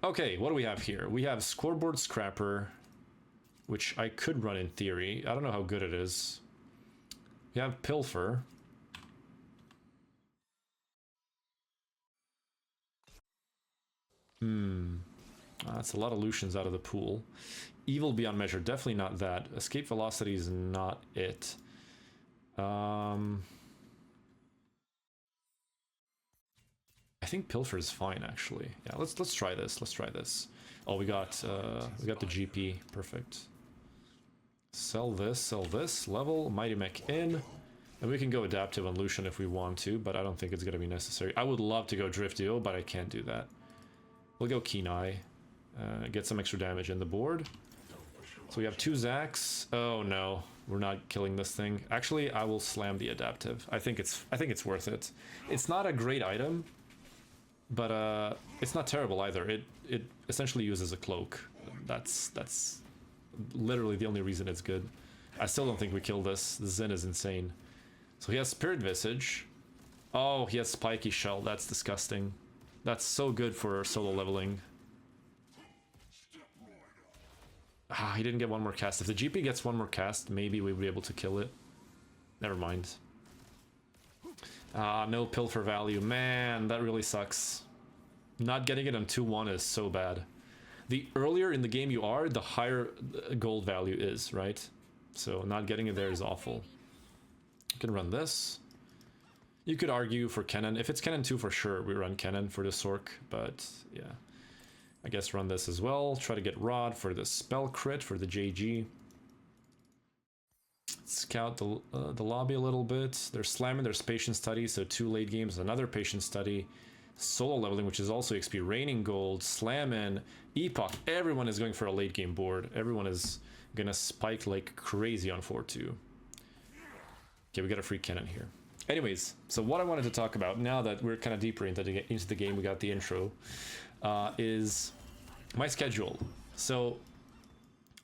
Okay, what do we have here? We have Scoreboard Scrapper, which I could run in theory. I don't know how good it is. We have Pilfer. That's a lot of Lucians out of the pool. Evil Beyond Measure, definitely not that. Escape Velocity is not it. I think Pilfer is fine, actually. Yeah, let's try this. Let's try this. Oh, we got the GP. Perfect. Sell this. Level Mighty Mech in, and we can go Adaptive on Lucian if we want to, but I don't think it's gonna be necessary. I would love to go Drift Duo, but I can't do that. We'll go Keen Eye. Get some extra damage in the board. So we have 2 Zacs. Oh no, we're not killing this thing. Actually, I will slam the Adaptive. I think it's worth it. It's not a great item, but it's not terrible either. It essentially uses a cloak. That's literally the only reason it's good. I still don't think we kill this. The Zin is insane. So he has Spirit Visage. Oh, he has Spiky Shell. That's disgusting. That's so good for solo leveling. Ah, he didn't get one more cast. If the GP gets one more cast, maybe we'll be able to kill it. Never mind. Ah, no Pilfer value. Man, that really sucks. Not getting it on 2-1 is so bad. The earlier in the game you are, the higher gold value is, right? So not getting it there is awful. You can run this. You could argue for Kennen. If it's Kennen 2 for sure, we run Kennen for the Sork, but yeah. I guess run this as well. Try to get Rod for the spell crit for the JG. Scout the lobby a little bit. There's Slamming, there's Patient Study, so 2 late games, another Patient Study. Solo leveling, which is also XP. Raining Gold, Slamming, Epoch. Everyone is going for a late game board. Everyone is gonna spike like crazy on 4-2. Okay, we got a free Kennen here. Anyways, so what I wanted to talk about, now that we're kind of deeper into the game, we got the intro, is my schedule. So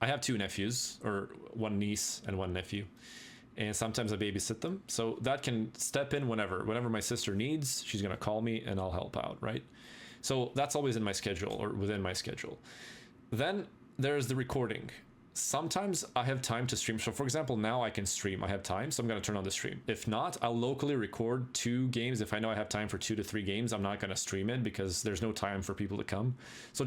I have 2 nephews, or 1 niece and 1 nephew, and sometimes I babysit them. So that can step in whenever my sister needs. She's gonna call me and I'll help out, right? So that's always in my schedule, or within my schedule. Then there's the recording. Sometimes I have time to stream. So for example, now I can stream. I have time, so I'm going to turn on the stream. If not, I'll locally record 2 games. If I know I have time for 2 to 3 games, I'm not going to stream it because there's no time for people to come. So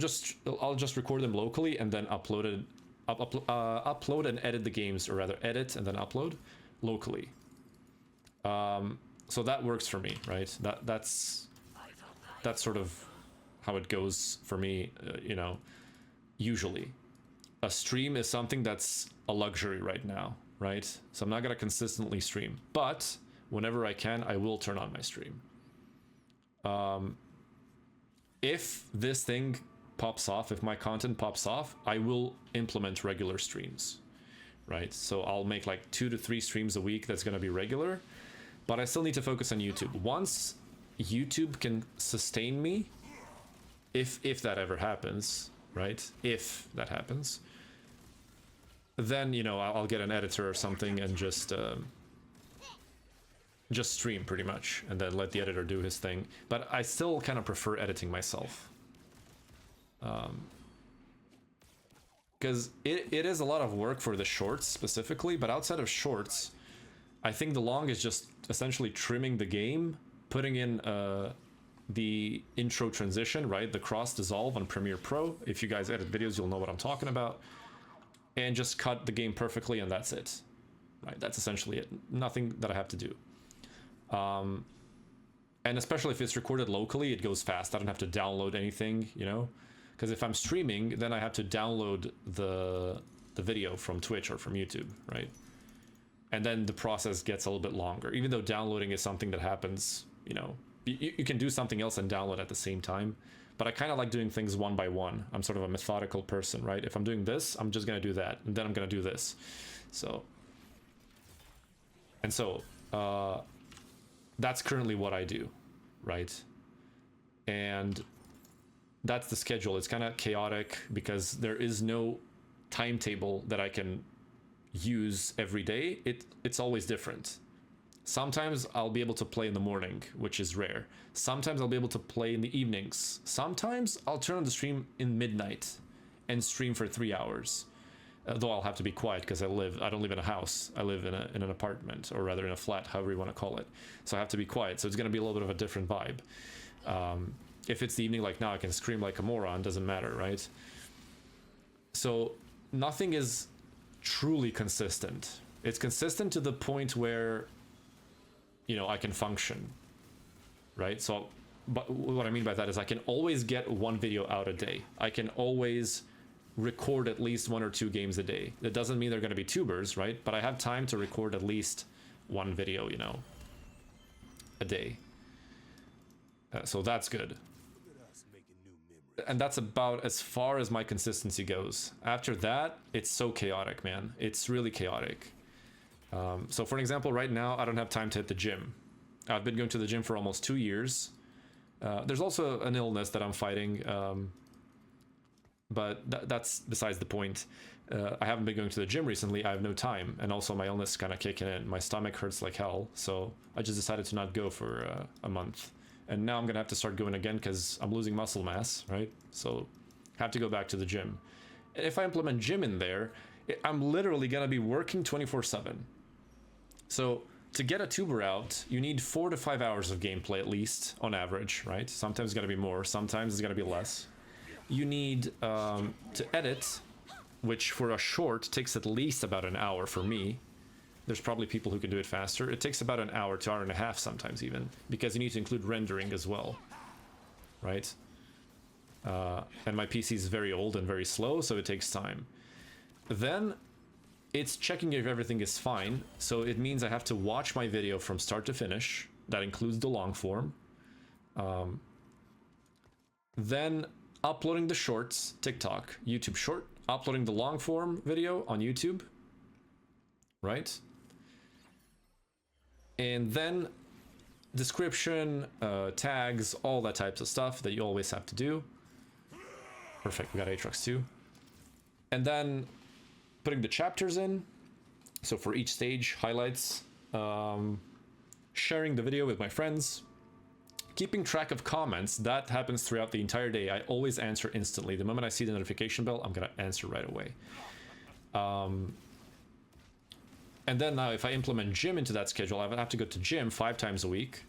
I'll just record them locally and then upload and edit the games, or rather edit and then upload locally. So that works for me, right? That's sort of how it goes for me, you know, usually. A stream is something that's a luxury right now, right? So I'm not gonna consistently stream, but whenever I can, I will turn on my stream. If this thing pops off, if my content pops off, I will implement regular streams, right? So I'll make like 2 to 3 streams a week. That's gonna be regular, but I still need to focus on YouTube. Once YouTube can sustain me, if that ever happens, right? If that happens, then, you know, I'll get an editor or something and just stream pretty much, and then let the editor do his thing. But I still kind of prefer editing myself, because it is a lot of work for the shorts specifically. But outside of shorts, I think the long is just essentially trimming the game, putting in the intro transition, right? The cross dissolve on Premiere Pro. If you guys edit videos, you'll know what I'm talking about. And just cut the game perfectly, and that's it, right? That's essentially it. Nothing that I have to do. And especially if it's recorded locally, it goes fast. I don't have to download anything, you know? Because if I'm streaming, then I have to download the video from Twitch or from YouTube, right? And then the process gets a little bit longer. Even though downloading is something that happens, you know, you can do something else and download at the same time. But I kind of like doing things one by one. I'm sort of a methodical person, right? If I'm doing this, I'm just going to do that. And then I'm going to do this. So that's currently what I do, right? And that's the schedule. It's kind of chaotic because there is no timetable that I can use every day. It's always different. Sometimes I'll be able to play in the morning, which is rare. Sometimes I'll be able to play in the evenings. Sometimes I'll turn on the stream in midnight and stream for 3 hours. Though I'll have to be quiet because I don't live in a house. I live in an apartment, or rather in a flat, however you want to call it. So I have to be quiet. So it's going to be a little bit of a different vibe. If it's the evening like now, I can scream like a moron. Doesn't matter, right? So nothing is truly consistent. It's consistent to the point where, you know, I can function, right? So, but what I mean by that is I can always get one video out a day. I can always record at least 1 or 2 games a day. That doesn't mean they're going to be tubers, right? But I have time to record at least one video, you know, a day. So that's good. And that's about as far as my consistency goes. After that, it's so chaotic, man. It's really chaotic. So for an example, right now, I don't have time to hit the gym. I've been going to the gym for almost 2 years. There's also an illness that I'm fighting, but that's besides the point. I haven't been going to the gym recently. I have no time, and also my illness is kind of kicking in. My stomach hurts like hell, so I just decided to not go for a month. And now I'm gonna have to start going again because I'm losing muscle mass, right? So have to go back to the gym. If I implement gym in there, I'm literally gonna be working 24/7. So to get a tuber out, you need 4 to 5 hours of gameplay at least, on average, right? Sometimes it's gonna be more, sometimes it's gonna be less. You need to edit, which for a short takes at least about an hour for me. There's probably people who can do it faster. It takes about an hour to hour and a half sometimes even, because you need to include rendering as well, right? And my PC is very old and very slow, so it takes time. Then it's checking if everything is fine, so it means I have to watch my video from start to finish. That includes the long form. Then uploading the shorts, TikTok, YouTube short, uploading the long form video on YouTube, right? And then description, tags, all that types of stuff that you always have to do. Perfect, we got Aatrox too. And then putting the chapters in. So for each stage, highlights, sharing the video with my friends, keeping track of comments. That happens throughout the entire day. I always answer instantly. The moment I see the notification bell, I'm gonna answer right away. And then now if I implement gym into that schedule, I have to go to gym 5 times a week.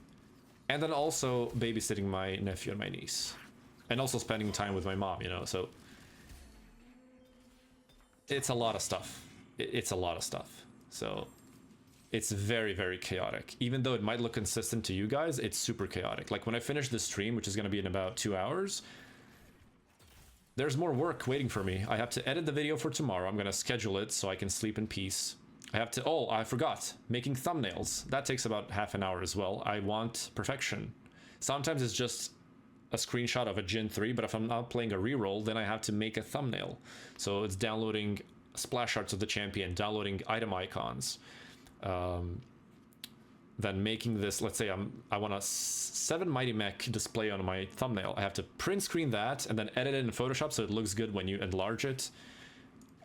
And then also babysitting my nephew and my niece. And also spending time with my mom, you know, so it's a lot of stuff. It's a lot of stuff. So it's very, very chaotic. Even though it might look consistent to you guys, it's super chaotic. Like when I finish this stream, which is going to be in about 2 hours, there's more work waiting for me. I have to edit the video for tomorrow. I'm going to schedule it so I can sleep in peace. I have to, oh, I forgot, making thumbnails. That takes about half an hour as well. I want perfection. Sometimes it's just a screenshot of a Jin 3, but if I'm not playing a reroll, then I have to make a thumbnail. So it's downloading splash arts of the champion, downloading item icons, then making this, let's say I want a 7 Mighty Mech display on my thumbnail. I have to print screen that and then edit it in Photoshop so it looks good when you enlarge it,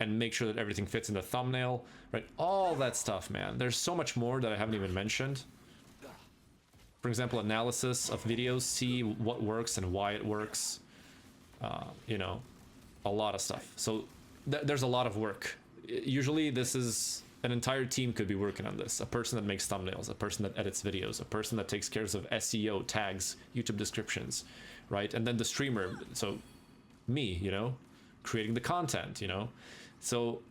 and make sure that everything fits in the thumbnail, right? All that stuff, man. There's so much more that I haven't even mentioned. For example, analysis of videos, see what works and why it works. You know, a lot of stuff. So there's a lot of work. Usually this is, an entire team could be working on this. A person that makes thumbnails, a person that edits videos, a person that takes care of SEO, tags, YouTube descriptions, right? And then the streamer, so me, you know, creating the content, you know? So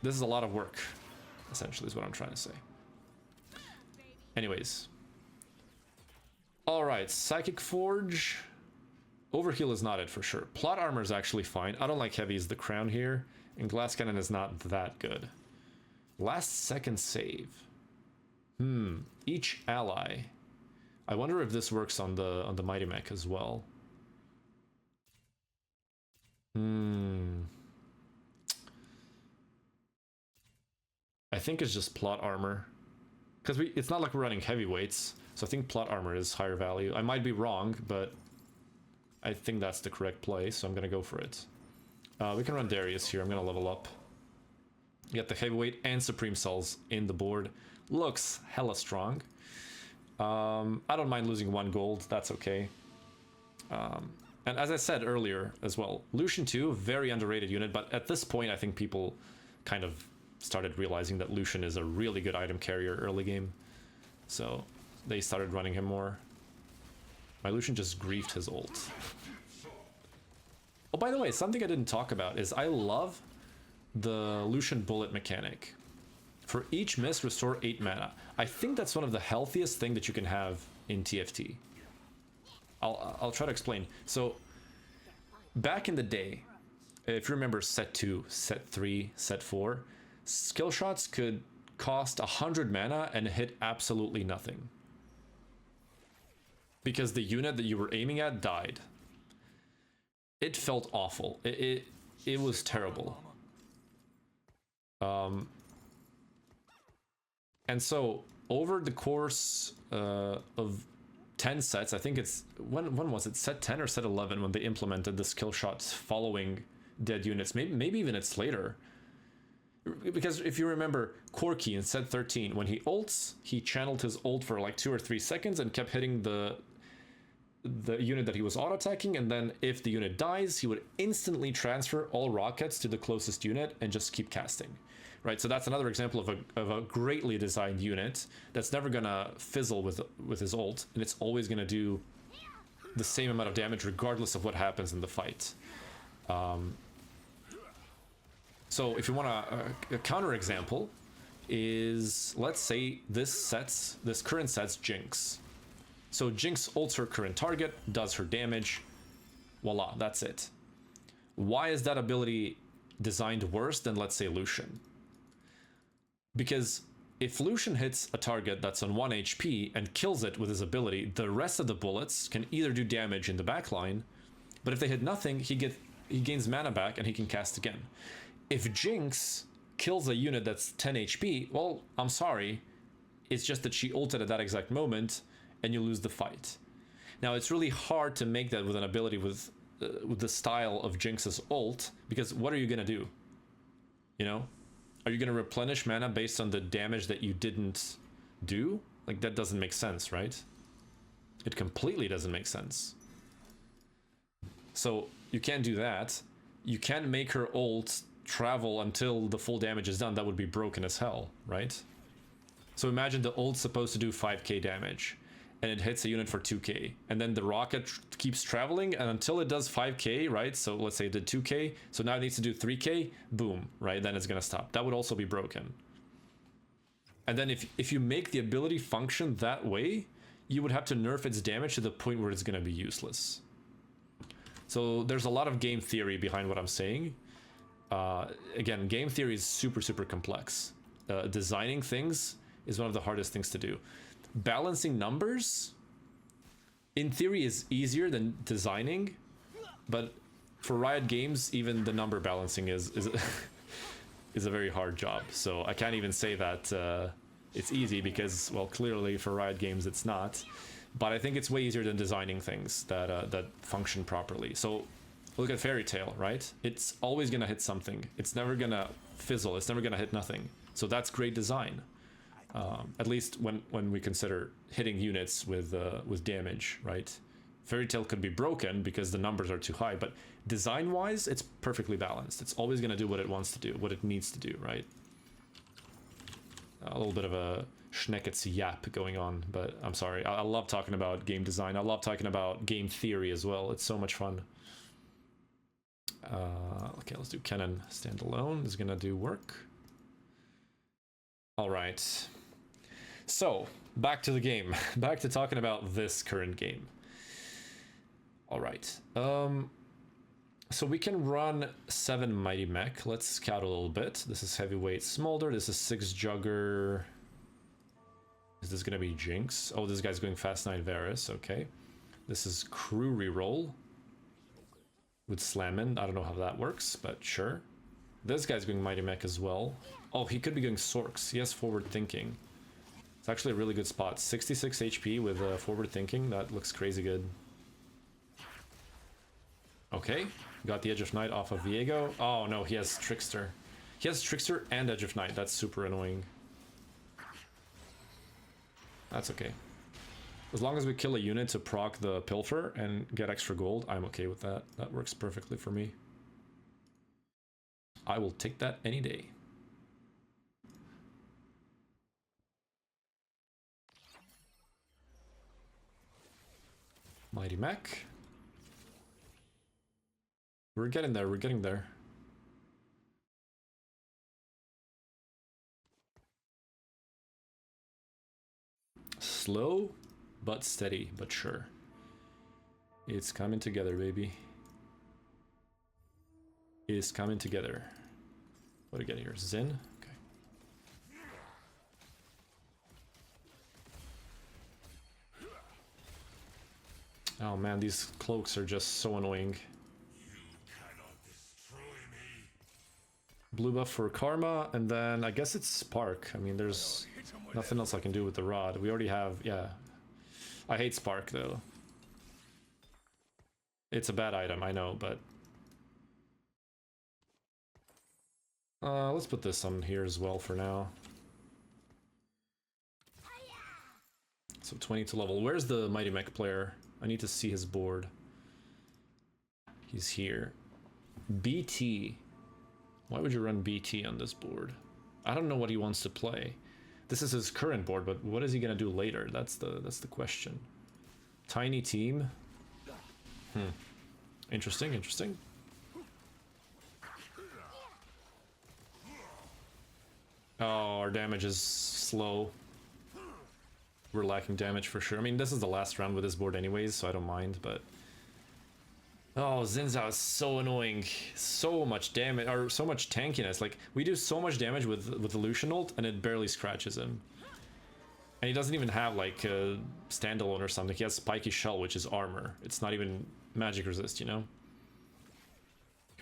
this is a lot of work, essentially, is what I'm trying to say. Anyways. All right, Psychic Forge. Overheal is not it for sure. Plot armor is actually fine. I don't like heavy as the crown here, and glass cannon is not that good. Last second save. Each ally. I wonder if this works on the Mighty Mech as well. I think it's just plot armor, because it's not like we're running heavyweights, so I think plot armor is higher value. I might be wrong, but I think that's the correct play, so I'm gonna go for it. We can run Darius here. I'm gonna level up, get the heavyweight and supreme cells in the board. looks hella strong. I don't mind losing 1 gold, that's okay. And as I said earlier as well, Lucian 2, very underrated unit, but at this point I think people kind of started realizing that Lucian is a really good item carrier early game. So they started running him more. My Lucian just griefed his ult. Oh, by the way, something I didn't talk about is I love the Lucian bullet mechanic. For each miss, restore 8 mana. I think that's one of the healthiest thing that you can have in TFT. I'll try to explain. So, back in the day, if you remember set 2, set 3, set 4, skill shots could cost 100 mana and hit absolutely nothing. Because the unit that you were aiming at died. It felt awful. It was terrible. And so, over the course of 10 sets, I think it's, when was it, set 10 or set 11 when they implemented the skill shots following dead units, maybe even it's later, because if you remember Corki in set 13, when he ults, he channeled his ult for like 2 or 3 seconds and kept hitting the unit that he was auto-attacking, and then if the unit dies, he would instantly transfer all rockets to the closest unit and just keep casting. Right, so that's another example of a greatly designed unit that's never gonna fizzle with his ult, and it's always gonna do the same amount of damage regardless of what happens in the fight. So if you want a counter example is, let's say this current set's Jinx. So Jinx ults her current target, does her damage, voila, that's it. Why is that ability designed worse than, let's say, Lucian? Because if Lucian hits a target that's on 1 HP and kills it with his ability, the rest of the bullets can either do damage in the backline, but if they hit nothing, he gains mana back and he can cast again. If Jinx kills a unit that's 10 HP, well, I'm sorry, it's just that she ulted at that exact moment and you lose the fight. Now, it's really hard to make that with an ability with the style of Jinx's ult, because what are you gonna do? You know? Are you going to replenish mana based on the damage that you didn't do? Like, that doesn't make sense, right? It completely doesn't make sense. So, you can't do that. You can't make her ult travel until the full damage is done. That would be broken as hell, right? So imagine the ult's supposed to do 5k damage, and it hits a unit for 2k, and then the rocket keeps traveling, and until it does 5k, right? So let's say it did 2k, so now it needs to do 3k, boom, right? Then it's gonna stop. That would also be broken. And then if you make the ability function that way, you would have to nerf its damage to the point where it's gonna be useless. So there's a lot of game theory behind what I'm saying. Again, game theory is super, super complex. Designing things is one of the hardest things to do. Balancing numbers, in theory, is easier than designing, but for Riot Games, even the number balancing is a very hard job. So I can't even say that it's easy, because, well, clearly for Riot Games it's not. But I think it's way easier than designing things that function properly. So look at Fairy Tail, right? It's always gonna hit something. It's never gonna fizzle. It's never gonna hit nothing. So that's great design. At least when we consider hitting units with damage, right? Fairy Tail could be broken because the numbers are too high, but design-wise, it's perfectly balanced. It's always going to do what it wants to do, what it needs to do, right? A little bit of a schnekec yap going on, but I'm sorry. I love talking about game design. I love talking about game theory as well. It's so much fun. Okay, let's do Kennen standalone. Is going to do work. All right. So, back to the game. Back to talking about this current game. All right. So we can run 7 Mighty Mech. Let's scout a little bit. This is Heavyweight Smolder. This is 6 Jugger. Is this going to be Jinx? Oh, this guy's going Fast 9 Varus. Okay. This is Crew Reroll with Slammin. I don't know how that works, but sure. This guy's going Mighty Mech as well. Oh, he could be going Sorks. He has Forward Thinking. It's actually a really good spot. 66 HP with Forward Thinking. That looks crazy good. Okay. Got the Edge of Night off of Viego. Oh no, he has Trickster. He has Trickster and Edge of Night. That's super annoying. That's okay. As long as we kill a unit to proc the Pilfer and get extra gold, I'm okay with that. That works perfectly for me. I will take that any day. Mighty Mech. We're getting there, we're getting there. Slow, but steady, but sure. It's coming together, baby. It's coming together. What do we get here? Zen? Okay. Oh man, these cloaks are just so annoying. Blue buff for Karma, and then I guess it's Spark. I mean, there's nothing else I can do with the rod. We already have, yeah. I hate Spark, though. It's a bad item, I know, but... let's put this on here as well for now. So 22 level. Where's the Mighty Mech player? I need to see his board. He's here. BT. Why would you run BT on this board? I don't know what he wants to play. This is his current board, but what is he gonna do later? That's the question. Tiny team. Interesting, interesting. Oh, our damage is slow. We're lacking damage for sure. I mean, this is the last round with this board anyways, so I don't mind, but... Oh, Xin Zhao is so annoying. So much damage, or so much tankiness. Like, we do so much damage with Illusion ult, and it barely scratches him. And he doesn't even have, like, a standalone or something. He has Spiky Shell, which is armor. It's not even magic resist, you know?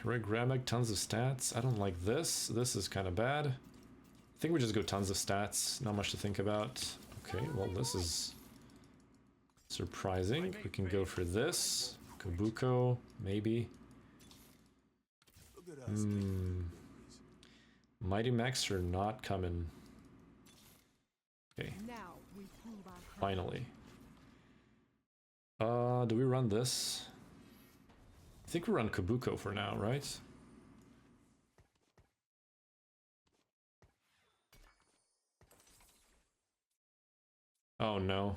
Correct Gramek, tons of stats. I don't like this. This is kind of bad. I think we just go tons of stats. Not much to think about. Okay, well, this is surprising. We can go for this. Kabuko, maybe. Mighty Mechs are not coming. Okay. Finally. Do we run this? I think we run Kabuko for now, right? Oh no.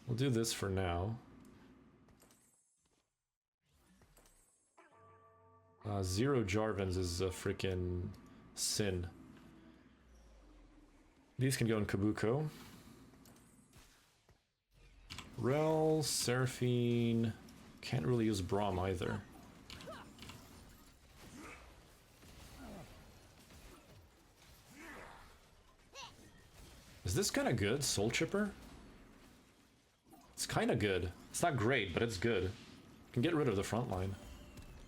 We'll do this for now. 0 Jarvans is a freaking sin. These can go in Kabuko. Rel, Seraphine. Can't really use Braum either. Is this kind of good, Soul Chipper? It's kind of good. It's not great, but it's good. Can get rid of the front line.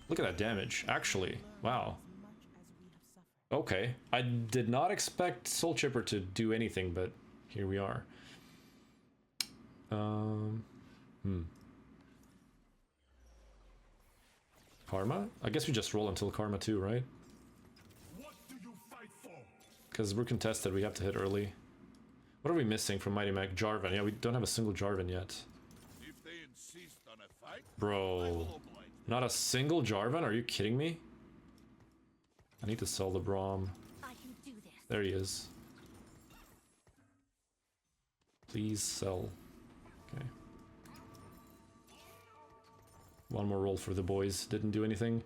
Look at that damage, actually. Wow. Okay. I did not expect Soul Chipper to do anything, but here we are. Karma? I guess we just roll until Karma 2, right? Because we're contested, we have to hit early. What are we missing from Mighty Mech? Jarvan. Yeah, we don't have a single Jarvan yet. If they insist on a fight, bro. Not a single Jarvan? Are you kidding me? I need to sell the Braum. There he is. Please sell. Okay. One more roll for the boys. Didn't do anything.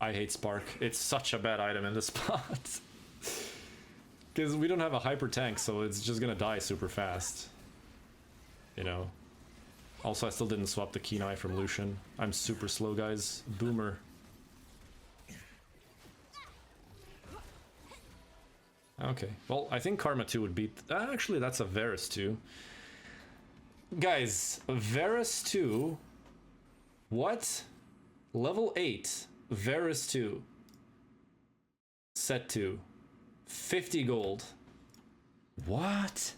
I hate Spark. It's such a bad item in this spot. Because we don't have a hyper tank, so it's just gonna die super fast. You know. Also, I still didn't swap the Kenai from Lucian. I'm super slow, guys. Boomer. Okay. Well, I think Karma 2 would beat... actually, that's a Varus 2. Guys, Varus 2... What? Level 8. Varus 2. Set 2. 50 gold. What?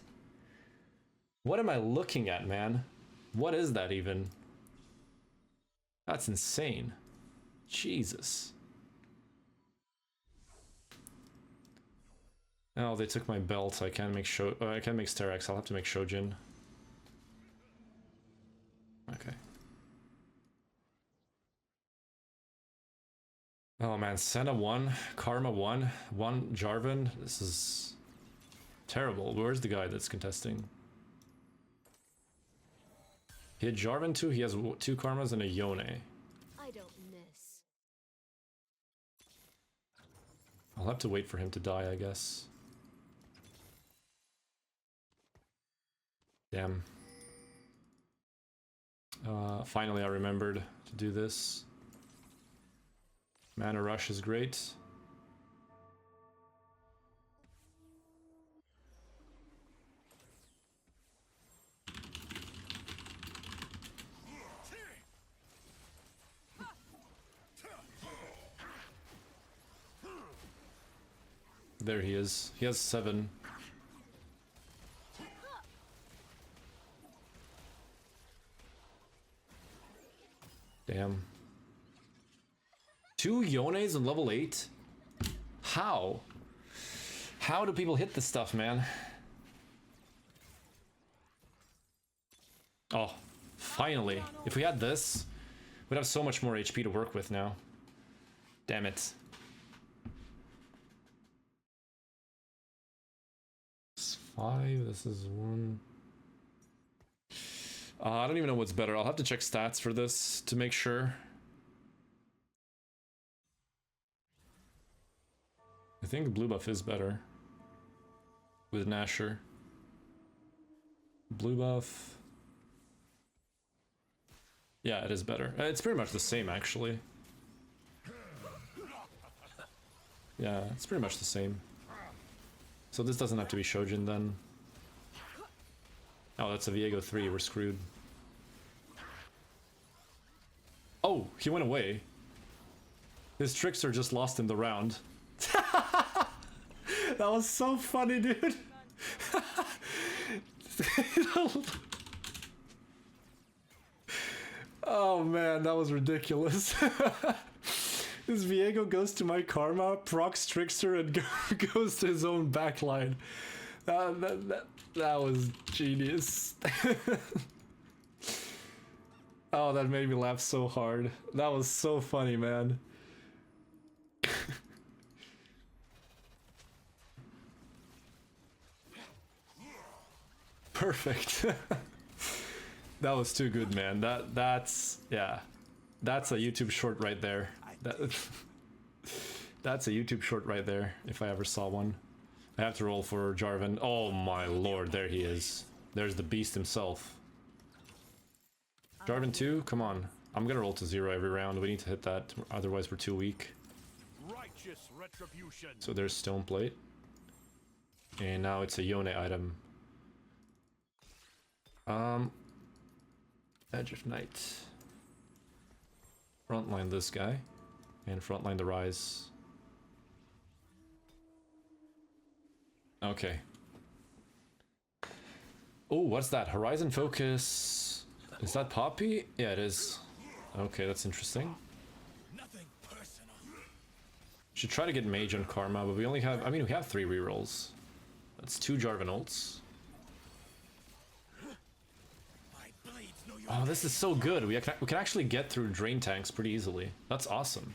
What am I looking at, man? What is that even? That's insane. Jesus. Oh, they took my belt. I can't make I can't make Sterex. I'll have to make Shojin. Okay. Oh man, Senna 1, Karma 1, 1 Jarvan. This is terrible. Where's the guy that's contesting? He had Jarvan 2, he has 2 Karmas and a Yone. I don't miss. I'll have to wait for him to die, I guess. Damn. Finally I remembered to do this. Mana Rush is great. There he is. He has 7. Damn. 2 Yones on level 8? How? How do people hit this stuff, man? Oh, finally. If we had this, we'd have so much more HP to work with now. Damn it. This is 5, this is 1. I don't even know what's better. I'll have to check stats for this to make sure. I think blue buff is better with Nasher. Blue buff. Yeah, it is better. It's pretty much the same, actually. Yeah, it's pretty much the same. So this doesn't have to be Shojin then. Oh, that's a Viego 3. We're screwed. Oh, he went away. His Trickster just lost in the round. That was so funny, dude. Oh man, that was ridiculous. This Viego goes to my Karma, procs Trickster, and goes to his own backline. That was genius. Oh, that made me laugh so hard. That was so funny, man. Perfect. That was too good, man. That's yeah. That's a YouTube short right there. That's a YouTube short right there, if I ever saw one. I have to roll for Jarvan. Oh my lord, there he is. There's the beast himself. Jarvan 2, come on. I'm gonna roll to 0 every round. We need to hit that, otherwise we're too weak. Righteous retribution. So there's Stone Plate. And now it's a Yone item. Edge of Night. Frontline this guy. And frontline the Rise. Okay. Oh, what's that? Horizon Focus. Is that Poppy? Yeah, it is. Okay, that's interesting. Nothing personal. Should try to get Mage on Karma, but we only have... I mean, we have 3 rerolls. That's 2 Jarvan ults. Oh, this is so good. We can actually get through drain tanks pretty easily. That's awesome.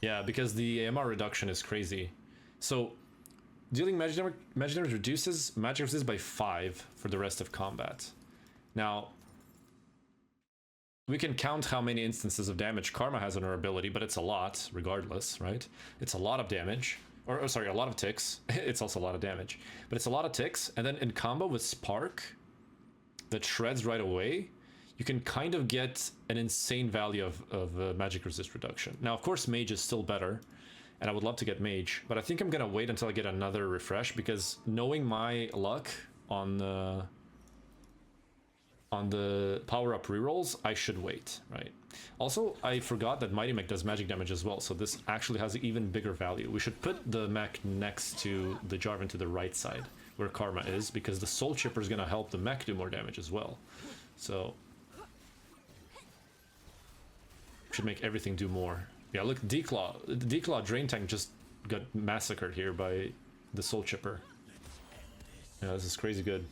Yeah, because the AMR reduction is crazy. So, dealing magic damage reduces magic resist by 5 for the rest of combat. Now, we can count how many instances of damage Karma has on her ability, but it's a lot, regardless, right? It's a lot of damage. Or sorry, a lot of ticks. It's also a lot of damage. But it's a lot of ticks, and then in combo with Spark, that shreds right away, you can kind of get an insane value of magic resist reduction. Now, of course, Mage is still better, and I would love to get Mage, but I think I'm gonna wait until I get another refresh, because knowing my luck on the power-up rerolls, I should wait, right? Also, I forgot that Mighty Mech does magic damage as well, so this actually has an even bigger value. We should put the mech next to the Jarvan to the right side, where Karma is, because the Soul Chipper is going to help the mech do more damage as well. So, should make everything do more. Yeah, look, Declaw Drain Tank just got massacred here by the Soul Chipper. Yeah, this is crazy good.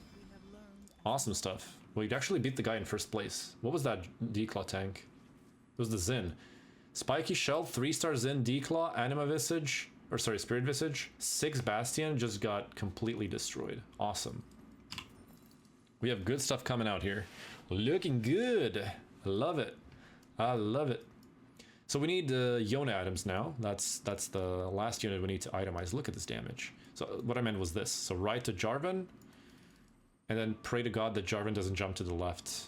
Awesome stuff. We actually beat the guy in first place. What was that Declaw tank? It was the Zin. Spiky Shell, 3-star Zin, Declaw, Anima Visage, or sorry, Spirit Visage, 6 Bastion just got completely destroyed. Awesome. We have good stuff coming out here. Looking good. I love it. I love it. So we need Yone items now. That's the last unit we need to itemize. Look at this damage. So what I meant was this. So right to Jarvan, and then pray to God that Jarvan doesn't jump to the left.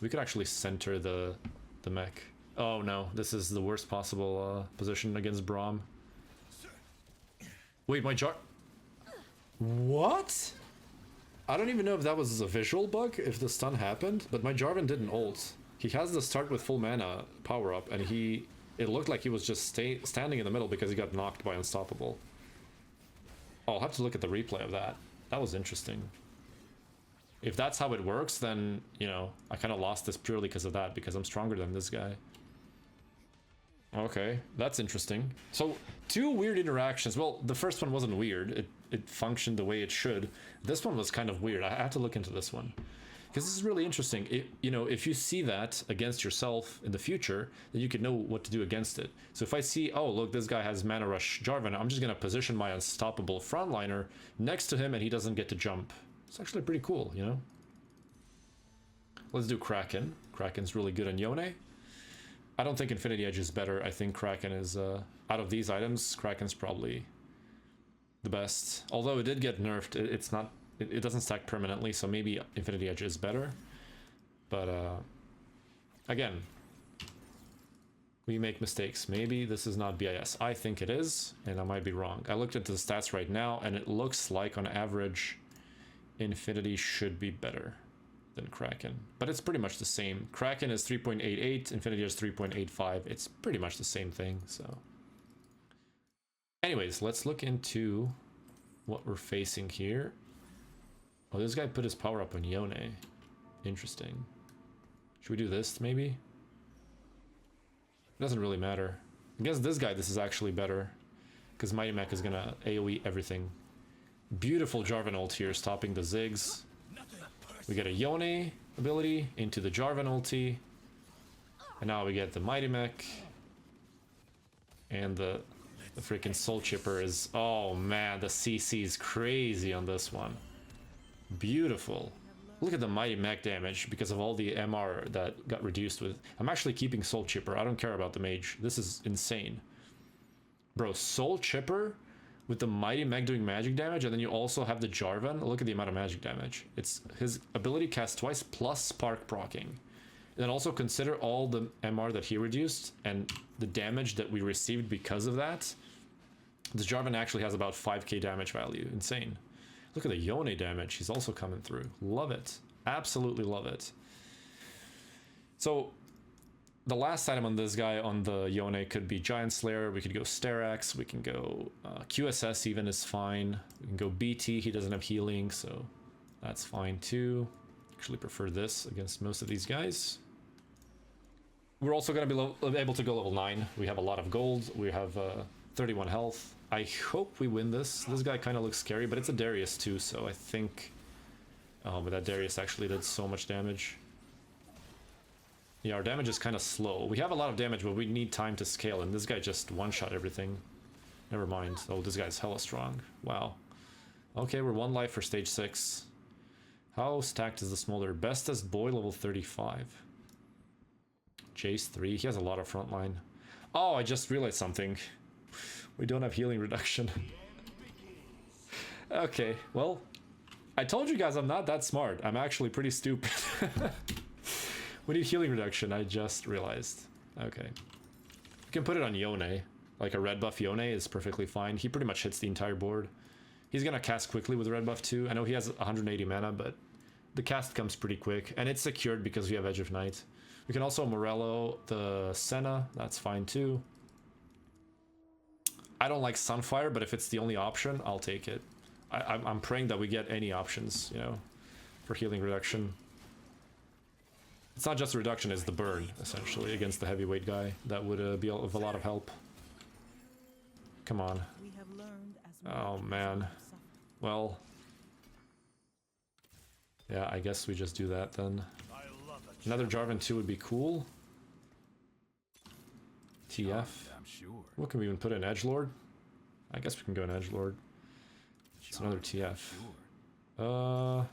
We could actually center the mech. Oh no, this is the worst possible position against Braum. Wait, my Jar... What? I don't even know if that was a visual bug, if the stun happened, but my Jarvan didn't ult. He has the start with full mana power up, and it looked like he was just standing in the middle because he got knocked by Unstoppable. Oh, I'll have to look at the replay of that. That was interesting. If that's how it works, then, you know, I kind of lost this purely because of that, because I'm stronger than this guy. Okay, that's interesting. So, 2 weird interactions. Well, the first one wasn't weird. It functioned the way it should. This one was kind of weird. I had to look into this one. Because this is really interesting. You know, if you see that against yourself in the future, then you can know what to do against it. So if I see, oh, look, this guy has Mana Rush Jarvan, I'm just going to position my Unstoppable frontliner next to him and he doesn't get to jump. It's actually pretty cool, you know? Let's do Kraken. Kraken's really good on Yone. I don't think Infinity Edge is better. I think Kraken is, out of these items, Kraken's probably the best. Although it did get nerfed, it's not... It doesn't stack permanently, so maybe Infinity Edge is better. But, again, we make mistakes. Maybe this is not BIS. I think it is, and I might be wrong. I looked into the stats right now, and it looks like, on average, Infinity should be better than Kraken. But it's pretty much the same. Kraken is 3.88, Infinity is 3.85. It's pretty much the same thing, so... Anyways, let's look into what we're facing here. Oh, this guy put his power up on Yone. Interesting. Should we do this, maybe? It doesn't really matter. Against this guy, this is actually better. Because Mighty Mech is gonna AoE everything. Beautiful Jarvan ult here, stopping the Ziggs. We get a Yone ability into the Jarvan ulti. And now we get the Mighty Mech. And the freaking Soul Chipper is... Oh man, the CC is crazy on this one. Beautiful. Look at the Mighty Mech damage because of all the MR that got reduced with... I'm actually keeping Soul Chipper. I don't care about the mage. This is insane. Bro, Soul Chipper with the Mighty Mech doing magic damage, and then you also have the Jarvan. Look at the amount of magic damage. It's his ability cast twice plus Spark proccing. Then also consider all the MR that he reduced and the damage that we received because of that. This Jarvan actually has about 5k damage value. Insane. Look at the Yone damage. He's also coming through. Love it. Absolutely love it. So, the last item on this guy, on the Yone, could be Giant Slayer. We could go Sterax. We can go QSS even is fine. We can go BT. He doesn't have healing, so that's fine too. Actually prefer this against most of these guys. We're also going to be able to go level 9. We have a lot of gold. We have 31 health. I hope we win this. This guy kind of looks scary, but it's a Darius too, so I think... Oh, but that Darius actually did so much damage. Yeah, our damage is kind of slow. We have a lot of damage, but we need time to scale, and this guy just one-shot everything. Never mind. Oh, this guy's hella strong. Wow. Okay, we're 1 life for stage 6. How stacked is the smolder? Bestest boy, level 35. Jace 3. He has a lot of frontline. Oh, I just realized something. We don't have healing reduction. Okay, well, I told you guys I'm not that smart. I'm actually pretty stupid. We need healing reduction, I just realized. Okay. We can put it on Yone. Like a red buff Yone is perfectly fine. He pretty much hits the entire board. He's gonna cast quickly with red buff too. I know he has 180 mana, but the cast comes pretty quick. And it's secured because we have Edge of Night. We can also Morello the Senna. That's fine too. I don't like Sunfire, but if it's the only option, I'll take it. I'm praying that we get any options, you know, for healing reduction. It's not just a reduction, it's the burn, essentially, against the heavyweight guy. That would be of a lot of help. Come on. We have learned as Oh, much as man. we have suffered. Well. Yeah, I guess we just do that then. I love a Another Jarvan 2 would be cool. TF. I'm sure. What can we even put in? Edgelord? I guess we can go in Edgelord. It's another TF. Unworthy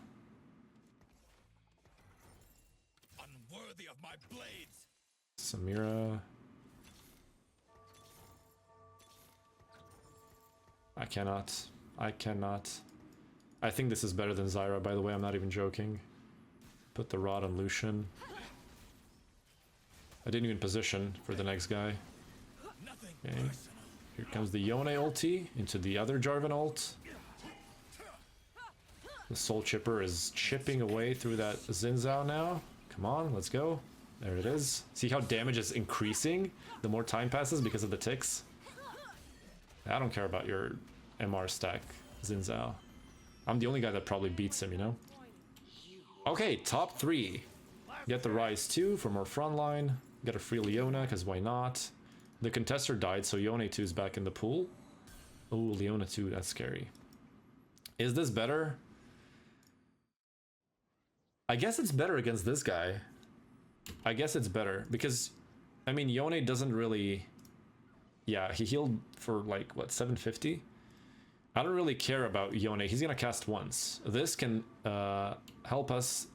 of my blades. Samira. I cannot. I cannot. I think this is better than Zyra, by the way. I'm not even joking. Put the rod on Lucian. I didn't even position for the next guy. Nothing Okay. personal. Here comes the Yone ulti into the other Jarvan ult. The Soul Chipper is chipping away through that Xin Zhao now. Come on, let's go. There it is. See how damage is increasing the more time passes because of the ticks? I don't care about your MR stack, Xin Zhao. I'm the only guy that probably beats him, you know? Okay, top 3. Get the Rise 2 for more frontline. Get a free Leona, because why not? The Contester died, so Yone 2 is back in the pool. Oh, Leona 2, that's scary. Is this better? I guess it's better against this guy. I guess it's better, because, I mean, Yone doesn't really... Yeah, he healed for, like, what, 750? I don't really care about Yone. He's gonna cast once. This can help us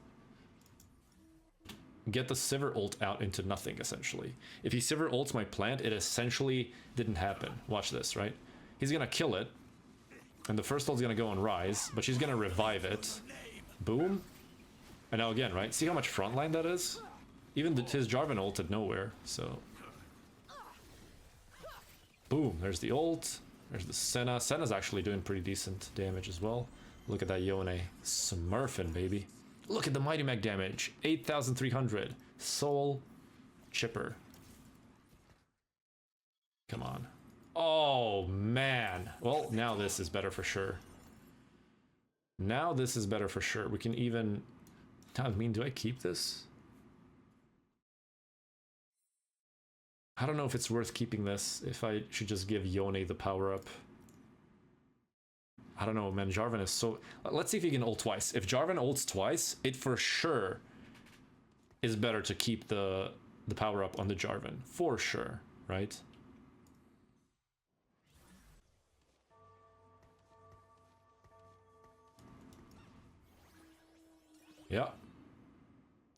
get the Sivir ult out into nothing, essentially. If he Sivir ults my plant, it essentially didn't happen. Watch this, right? He's gonna kill it, and the first ult's gonna go on Rise, but she's gonna revive it. Boom. And now again, right? See how much frontline that is? Even his Jarvan ulted nowhere, so... Boom, there's the ult. There's the Senna. Senna's actually doing pretty decent damage as well. Look at that Yone. Smurfing, baby. Look at the Mighty Mag damage. 8,300. Soul Chipper. Come on. Oh, man. Well, now this is better for sure. Now this is better for sure. We can even... I mean, do I keep this? I don't know if it's worth keeping this, if I should just give Yone the power up. I don't know, man. Jarvan is so... Let's see if he can ult twice. If Jarvan ults twice, it for sure is better to keep the power up on the Jarvan. For sure, right? Yeah.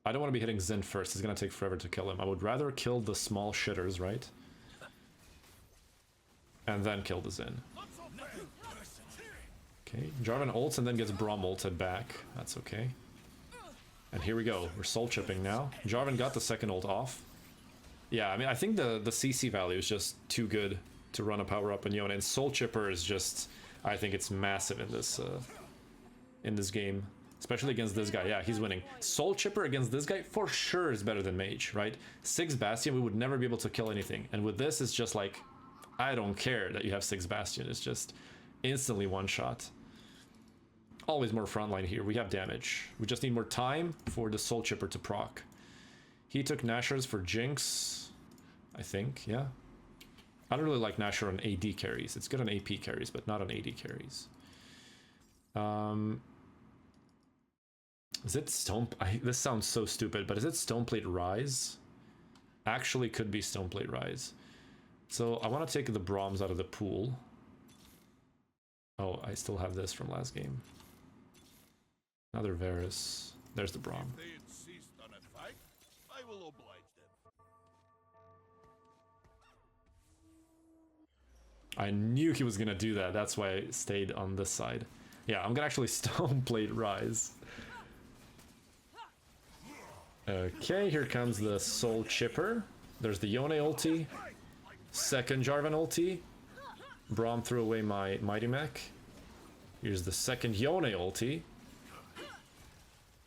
I don't want to be hitting Xin first. It's going to take forever to kill him. I would rather kill the small shitters, right? And then kill the Xin. Okay, Jarvan ults and then gets Braum ulted back. That's okay. And here we go. We're soul chipping now. Jarvan got the second ult off. Yeah, I mean, I think the CC value is just too good to run a power up on Yone. And soul chipper is just... I think it's massive in this game. Especially against this guy. Yeah, he's winning. Soul Chipper against this guy for sure is better than Mage, right? 6 Bastion, we would never be able to kill anything. And with this, it's just like, I don't care that you have 6 Bastion. It's just instantly one shot. Always more frontline here. We have damage. We just need more time for the Soul Chipper to proc. He took Nashor's for Jinx, I think, yeah. I don't really like Nashor on AD carries. It's good on AP carries, but not on AD carries. Is it Stone... this sounds so stupid, but is it Stoneplate Rise? Actually could be Stoneplate Rise. So I want to take the Brahms out of the pool. Oh, I still have this from last game. Another Varus. There's the Braum. If they insist on a fight, I will oblige them. I knew he was going to do that. That's why I stayed on this side. Yeah, I'm going to actually Stoneplate Rise. Okay, here comes the Soul Chipper. There's the Yone ulti. Second Jarvan ulti. Braum threw away my Mighty Mech. Here's the second Yone ulti.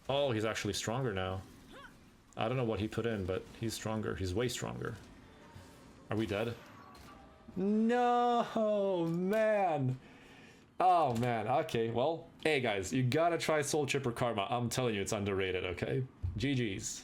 Oh, he's actually stronger now. I don't know what he put in, but he's stronger. He's way stronger. Are we dead? No, man. Oh, man. Okay, well, hey, guys, you gotta try Soul Chipper Karma. I'm telling you, it's underrated, okay? GG's.